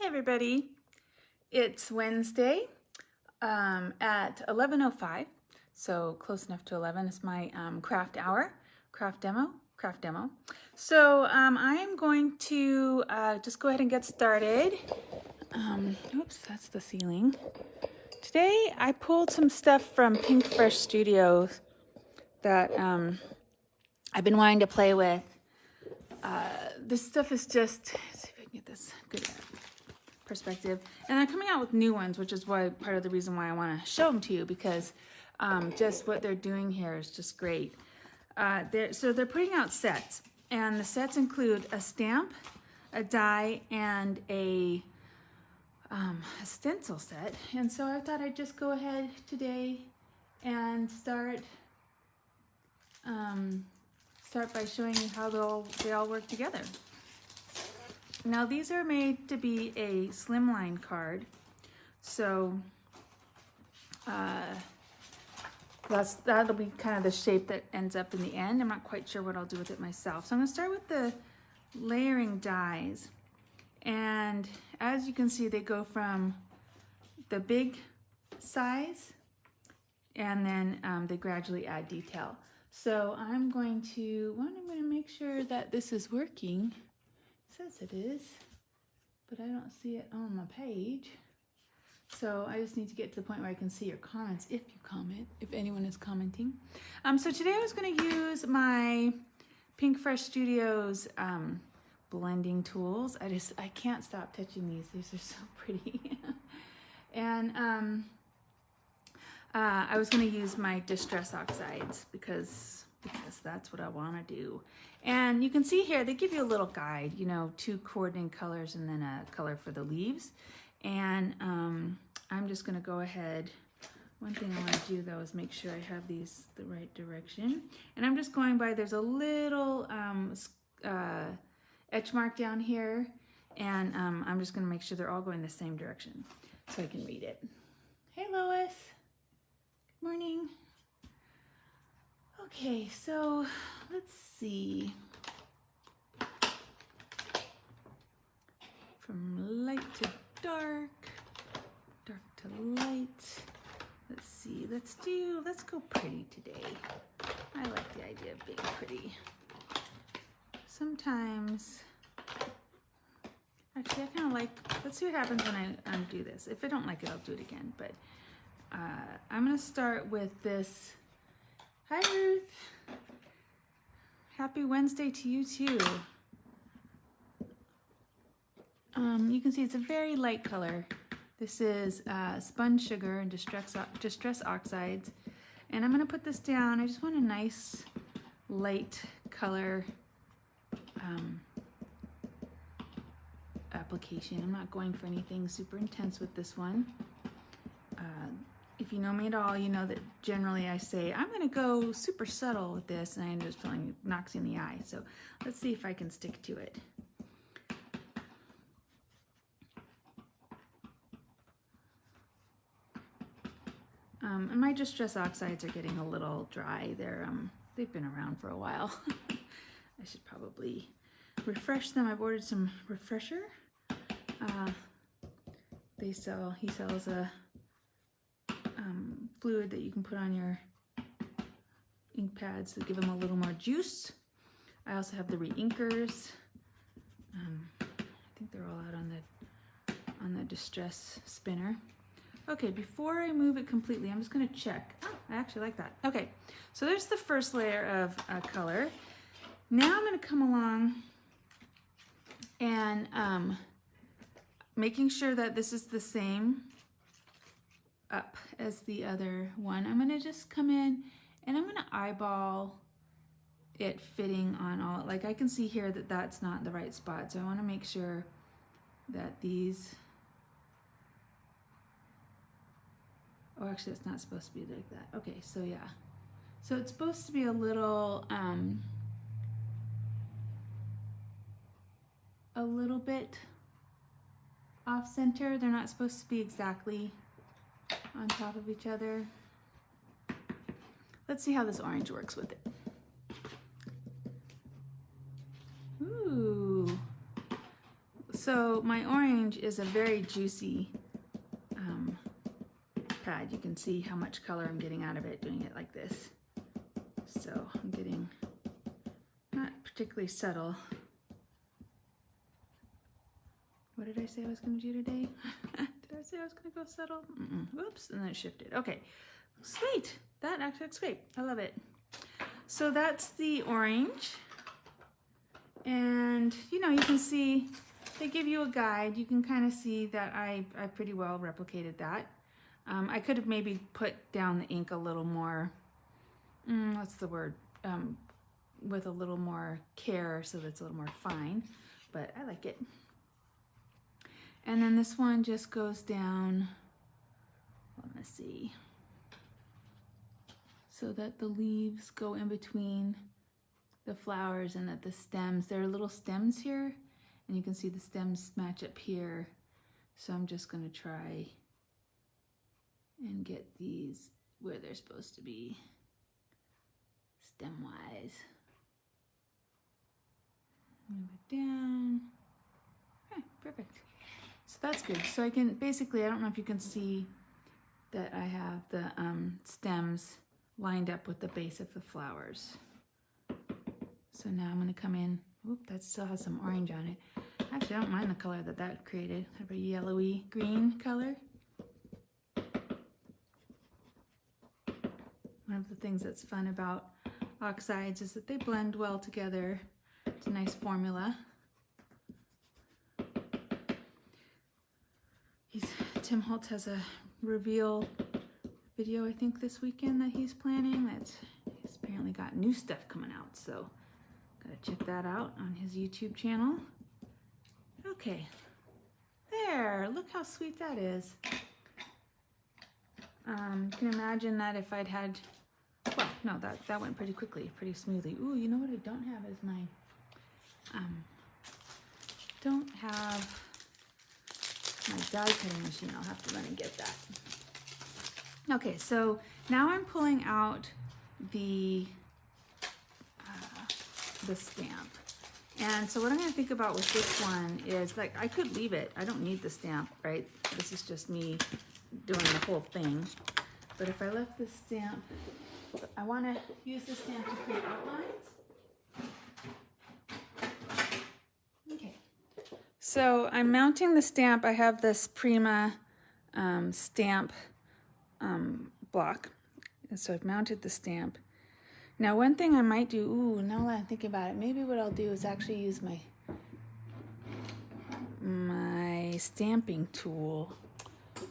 Hey everybody, it's Wednesday at 11:05, so close enough to 11 is my craft hour, craft demo. So I am going to just go ahead and get started. Oops, that's the ceiling. Today I pulled some stuff from Pinkfresh Studios that I've been wanting to play with. This stuff is just, let's see if I can get this good perspective, and they're coming out with new ones, which is why part of the reason why I want to show them to you, because just what they're doing here is just great. So they're putting out sets, and the sets include a stamp, a die, and a stencil set. And so I thought I'd just go ahead today and start by showing you how they all work together. Now these are made to be a Slimline card, so that'll be kind of the shape that ends up in the end. I'm not quite sure what I'll do with it myself. So I'm going to start with the layering dies, and as you can see, they go from the big size, and then they gradually add detail. So I'm going to make sure that this is working. Says it is, but I don't see it on my page. So I just need to get to the point where I can see your comments, if you comment, if anyone is commenting. So today I was going to use my Pinkfresh Studios blending tools. I can't stop touching these. These are so pretty. And I was going to use my Distress Oxides because that's what I want to do. And you can see here, they give you a little guide, you know, 2 coordinating colors and then a color for the leaves. And I'm just going to go ahead. One thing I want to do though is make sure I have these the right direction. And I'm just going by, there's a little etch mark down here. And I'm just going to make sure they're all going the same direction so I can read it. Hey Lois. Good morning. Okay, so let's see. From light to dark, dark to light. Let's see, let's go pretty today. I like the idea of being pretty. Sometimes, actually I kind of like, let's see what happens when I undo this. If I don't like it, I'll do it again, but I'm gonna start with this. Hi Ruth. Happy Wednesday to you too. You can see it's a very light color. This is Sponge Sugar and Distress Oxides. And I'm gonna put this down. I just want a nice light color application. I'm not going for anything super intense with this one. If you know me at all, you know that generally I say, I'm gonna go super subtle with this, and I end up feeling it knocks you in the eye. So let's see if I can stick to it. And my Distress Oxides are getting a little dry. They've been around for a while. I should probably refresh them. I've ordered some refresher. He sells a fluid that you can put on your ink pads to give them a little more juice. I also have the re-inkers. I think they're all out on the Distress spinner. Okay, before I move it completely, I'm just gonna check. Oh, I actually like that. Okay, so there's the first layer of color. Now I'm gonna come along and making sure that this is the same up as the other one. I'm gonna just come in and I'm gonna eyeball it fitting on all, like I can see here that that's not the right spot. So I wanna make sure that these, oh, actually it's not supposed to be like that. Okay, so yeah. So it's supposed to be a little bit off center. They're not supposed to be exactly on top of each other. Let's see how this orange works with it. Ooh, So my orange is a very juicy pad. You can see how much color I'm getting out of it doing it like this. So I'm getting not particularly subtle. What did I say I was going to do today? Did I say I was going to go subtle? Oops, and then it shifted. Okay, sweet. That actually looks great. I love it. So that's the orange. And you know, you can see they give you a guide. You can kind of see that I pretty well replicated that. I could have maybe put down the ink a little more, what's the word, with a little more care so that it's a little more fine, but I like it. And then this one just goes down, let me see, so that the leaves go in between the flowers and that the stems, there are little stems here, and you can see the stems match up here. So I'm just gonna try and get these where they're supposed to be stem-wise. Move it down. Okay, perfect. So that's good. So I can basically, I don't know if you can see that I have the stems lined up with the base of the flowers. So now I'm going to come in. Oop, that still has some orange on it. Actually, I don't mind the color that that created. I have a yellowy green color. One of the things that's fun about oxides is that they blend well together. It's a nice formula. Tim Holtz has a reveal video, I think, this weekend that he's planning. He's apparently got new stuff coming out, so gotta check that out on his YouTube channel. Okay, there, look how sweet that is. You can imagine that if I'd had, well, no, that went pretty quickly, pretty smoothly. Ooh, you know what I don't have is my, don't have my die cutting machine. I'll have to run and get that. Okay, so now I'm pulling out the stamp. And so what I'm gonna think about with this one is, like, I could leave it. I don't need the stamp, right? This is just me doing the whole thing. But if I left the stamp, I wanna use the stamp to create outlines. Okay. So I'm mounting the stamp. I have this Prima stamp block. And so I've mounted the stamp. Now one thing I might do, now that I'm thinking about it, maybe what I'll do is actually use my stamping tool.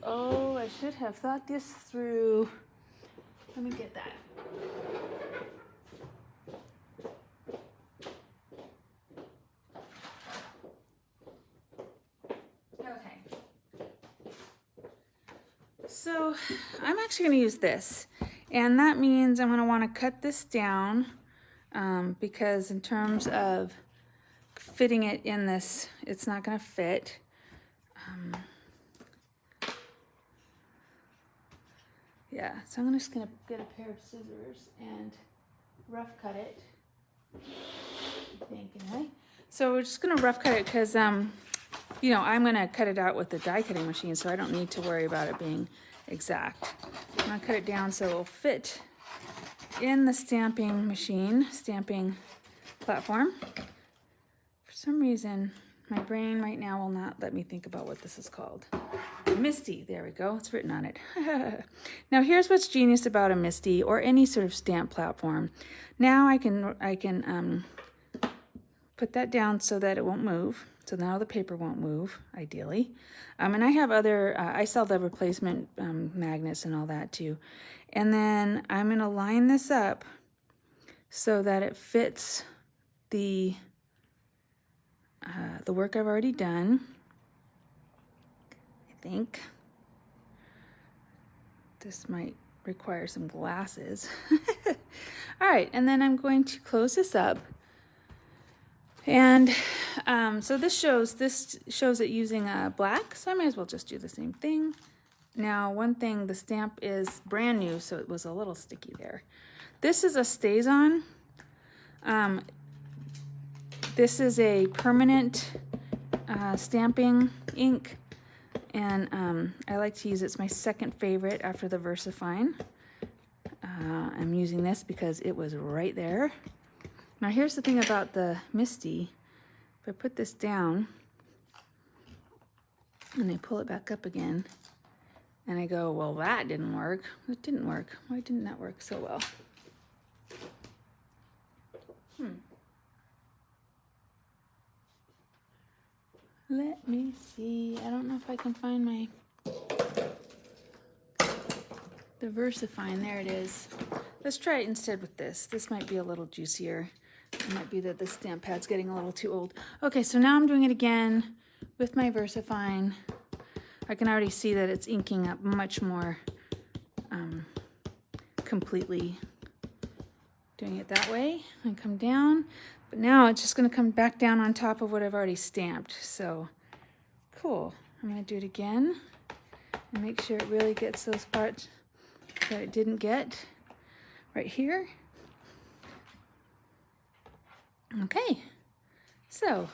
Oh, I should have thought this through. Let me get that. So I'm actually going to use this, and that means I'm going to want to cut this down because in terms of fitting it in this, it's not going to fit. Yeah, so I'm just going to get a pair of scissors and rough cut it, I think, anyway. So we're just going to rough cut it because, you know, I'm going to cut it out with the die cutting machine, so I don't need to worry about it being exact. I'm going to cut it down so it'll fit in the stamping machine, stamping platform. For some reason, my brain right now will not let me think about what this is called. MISTI, there we go, it's written on it. Now here's what's genius about a MISTI or any sort of stamp platform. Now I can put that down so that it won't move. So now the paper won't move, ideally. And I have other, I sell the replacement magnets and all that too. And then I'm gonna line this up so that it fits the work I've already done, I think. This might require some glasses. All right, and then I'm going to close this up. And so this shows it using black, so I might as well just do the same thing. Now, one thing, the stamp is brand new, so it was a little sticky there. This is a StazOn. This is a permanent stamping ink, and I like to use it's my second favorite after the Versafine. I'm using this because it was right there. Now here's the thing about the MISTI. If I put this down and I pull it back up again and I go, well, that didn't work. It didn't work. Why didn't that work so well? Let me see. I don't know if I can find my the Versafine. There it is. Let's try it instead with this. This might be a little juicier. It might be that the stamp pad's getting a little too old. Okay, so now I'm doing it again with my Versafine. I can already see that it's inking up much more completely. Doing it that way and come down. But now it's just going to come back down on top of what I've already stamped. So cool. I'm going to do it again and make sure it really gets those parts that it didn't get right here. Okay, so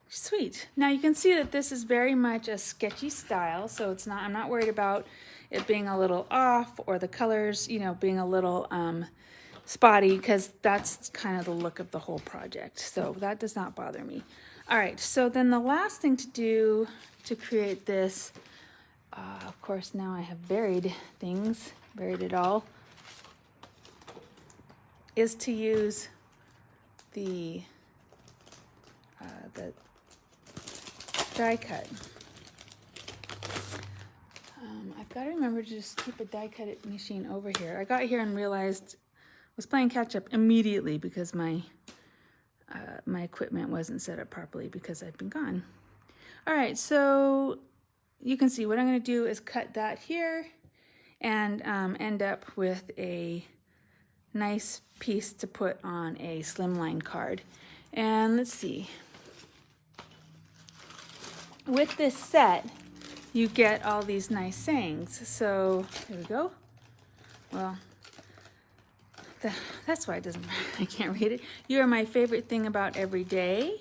sweet. Now you can see that this is very much a sketchy style, so it's not, I'm not worried about it being a little off or the colors, you know, being a little spotty, because that's kind of the look of the whole project. So that does not bother me. All right, so then the last thing to do to create this, of course, now I have buried things, buried it all, is to use the die cut. I've got to remember to just keep a die cut machine over here. I got here and realized I was playing catch up immediately because my my equipment wasn't set up properly because I'd been gone. All right, so you can see what I'm going to do is cut that here and end up with a nice piece to put on a Slimline card. And let's see. With this set, you get all these nice sayings. So here we go. Well, that's why it doesn't matter. I can't read it. You are my favorite thing about every day.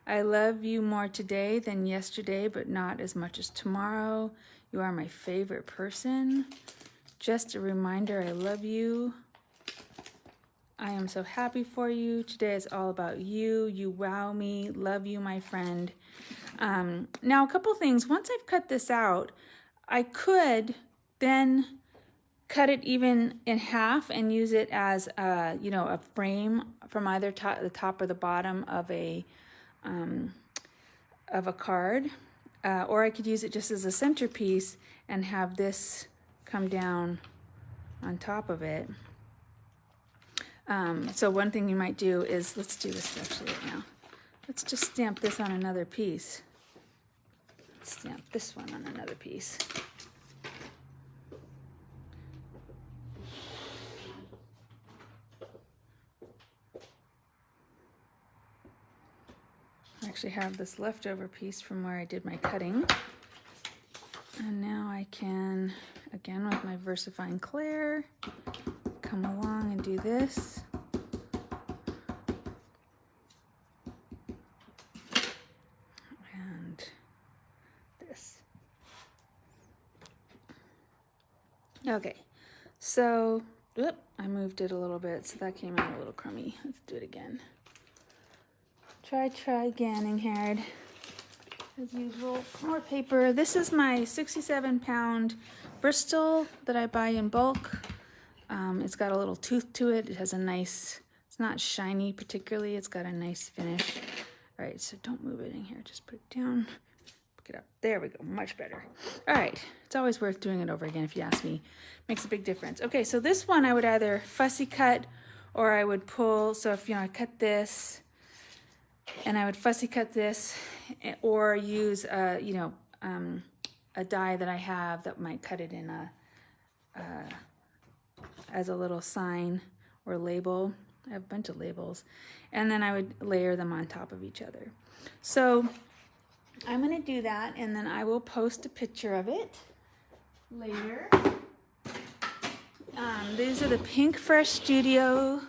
I love you more today than yesterday, but not as much as tomorrow. You are my favorite person. Just a reminder, I love you. I am so happy for you. Today is all about you. You wow me. Love you, my friend. Now, a couple things. Once I've cut this out, I could then cut it even in half and use it as you know, a frame from either the top or the bottom of a card, or I could use it just as a centerpiece and have this come down on top of it. So one thing you might do is, let's do this actually right now. Let's just stamp this on another piece. Let's stamp this one on another piece. I actually have this leftover piece from where I did my cutting. And now I can, again with my Versafine Claire, come along and do this. And this. Okay, so, I moved it a little bit, so that came out a little crummy. Let's do it again. Try again, Angharad. As usual, more paper. This is my 67-pound Bristol that I buy in bulk. It's got a little tooth to it. It has a nice, it's not shiny particularly, it's got a nice finish. All right, so don't move it in here, just put it down, pick it up. There we go, much better. All right, it's always worth doing it over again if you ask me. Makes a big difference. Okay, so this one I would either fussy cut or I would pull, so if, you know, I cut this and I would fussy cut this or use, you know, a die that I have that might cut it in a, as a little sign or label. I have a bunch of labels. And then I would layer them on top of each other. So I'm going to do that, and then I will post a picture of it later. These are the Pinkfresh Studio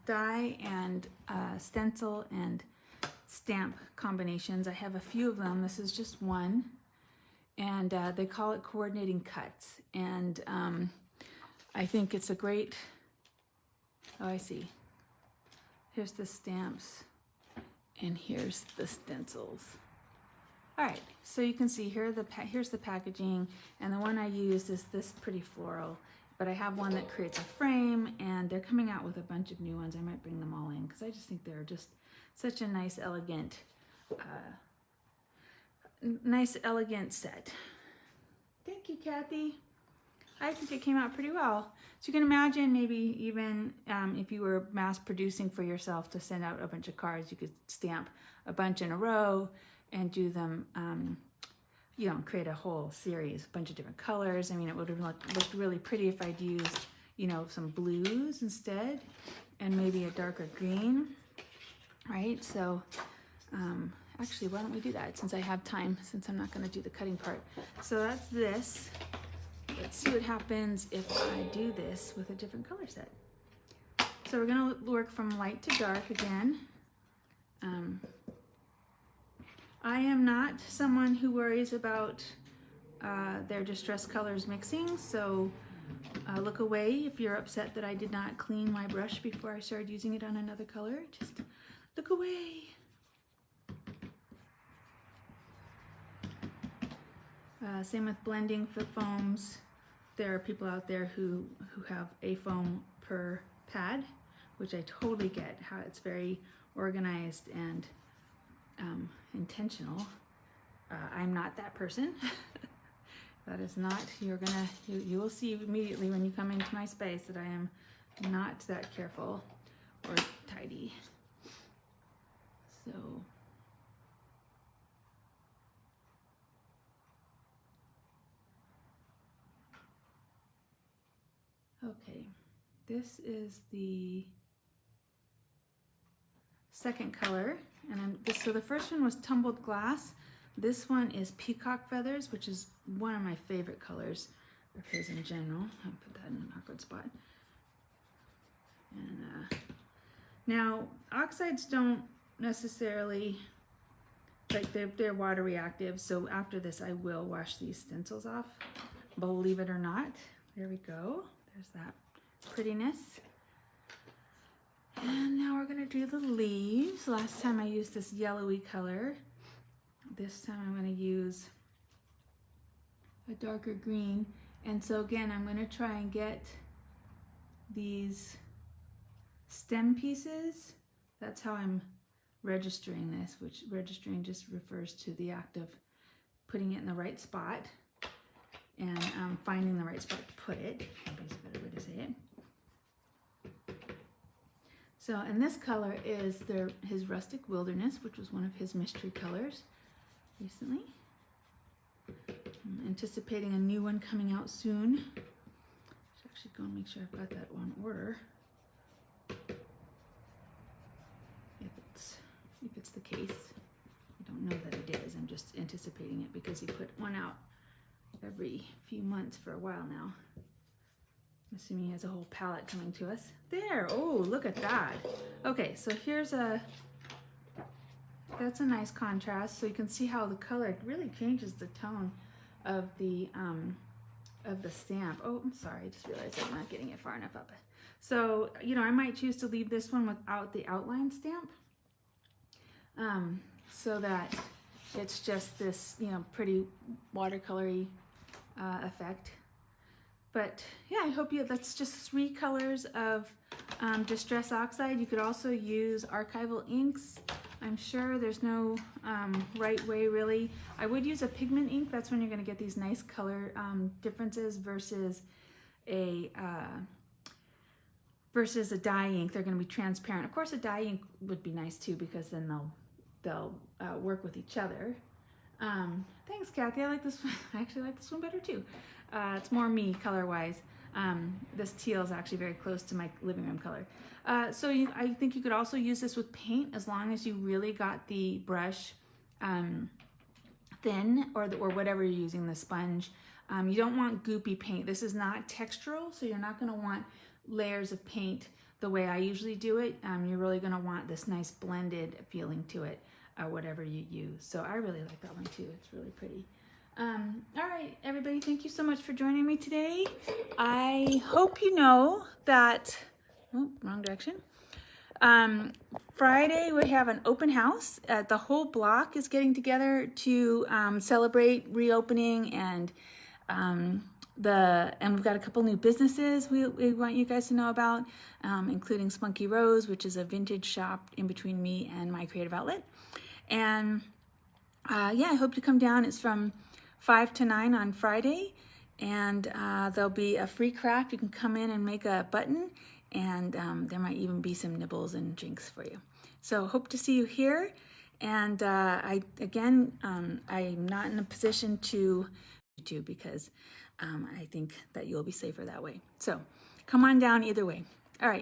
die and stencil and stamp combinations. I have a few of them. This is just one, and they call it coordinating cuts, and I think it's a great, oh, I see. Here's the stamps, and here's the stencils. All right, so you can see here here's the packaging, and the one I used is this pretty floral, but I have one that creates a frame, and they're coming out with a bunch of new ones. I might bring them all in because I just think they're just such a nice, elegant set. Thank you, Kathy. I think it came out pretty well. So you can imagine maybe even if you were mass producing for yourself to send out a bunch of cards, you could stamp a bunch in a row and do them, you know, create a whole series, a bunch of different colors. I mean, it would have looked really pretty if I'd used, you know, some blues instead and maybe a darker green, right? So actually, why don't we do that since I have time, since I'm not going to do the cutting part. So that's this. Let's see what happens if I do this with a different color set. So we're going to work from light to dark again. I am not someone who worries about their distress colors mixing, so look away if you're upset that I did not clean my brush before I started using it on another color. Just look away. Same with blending for foams. There are people out there who have a foam per pad, which I totally get, how it's very organized and intentional. I'm not that person. That is not, you will see immediately when you come into my space that I am not that careful or tidy. So okay, this is the second color, and so the first one was tumbled glass. This one is peacock feathers, which is one of my favorite colors of his in general. I'll put that in an awkward spot. And now oxides don't necessarily, like they're water reactive, so after this I will wash these stencils off, believe it or not. There we go. There's that prettiness. And now we're gonna do the leaves. Last time I used this yellowy color. This time I'm gonna use a darker green. And so again, I'm gonna try and get these stem pieces. That's how I'm registering this, which registering just refers to the act of putting it in the right spot and finding the right spot to put it. Maybe it's a better way to say it. So, and this color is his Rustic Wilderness, which was one of his mystery colors recently. I'm anticipating a new one coming out soon. Should actually go and make sure I've got that on order. If it's the case. I don't know that it is. I'm just anticipating it because he put one out every few months for a while now. I'm assuming he has a whole palette coming to us. There, oh, look at that. Okay, so that's a nice contrast. So you can see how the color really changes the tone of the stamp. Oh, I'm sorry, I just realized I'm not getting it far enough up. So, you know, I might choose to leave this one without the outline stamp, so that it's just this, you know, pretty watercolory effect. But yeah, I hope that's just 3 colors of Distress Oxide. You could also use archival inks. I'm sure there's no right way really. I would use a pigment ink. That's when you're gonna get these nice color differences versus a dye ink. They're gonna be transparent. Of course, a dye ink would be nice too because then they'll work with each other. Thanks, Kathy. I like this one. I actually like this one better too. It's more me color-wise. This teal is actually very close to my living room color. So I think you could also use this with paint as long as you really got the brush thin or whatever you're using, the sponge. You don't want goopy paint. This is not textural, so you're not going to want layers of paint. the way I usually do it. You're really going to want this nice blended feeling to it, whatever you use. So I really like that one too. It's really pretty. All right, everybody, thank you so much for joining me today. I hope you know that, oh, wrong direction. Friday we have an open house. The whole block is getting together to celebrate reopening, and we've got a couple new businesses we want you guys to know about, including Spunky Rose, which is a vintage shop in between me and my creative outlet. And yeah, I hope you come down. It's from 5 to 9 on Friday, and there'll be a free craft. You can come in and make a button, and there might even be some nibbles and drinks for you. So hope to see you here. And I'm not in a position to because I think that you'll be safer that way. So come on down either way. All right.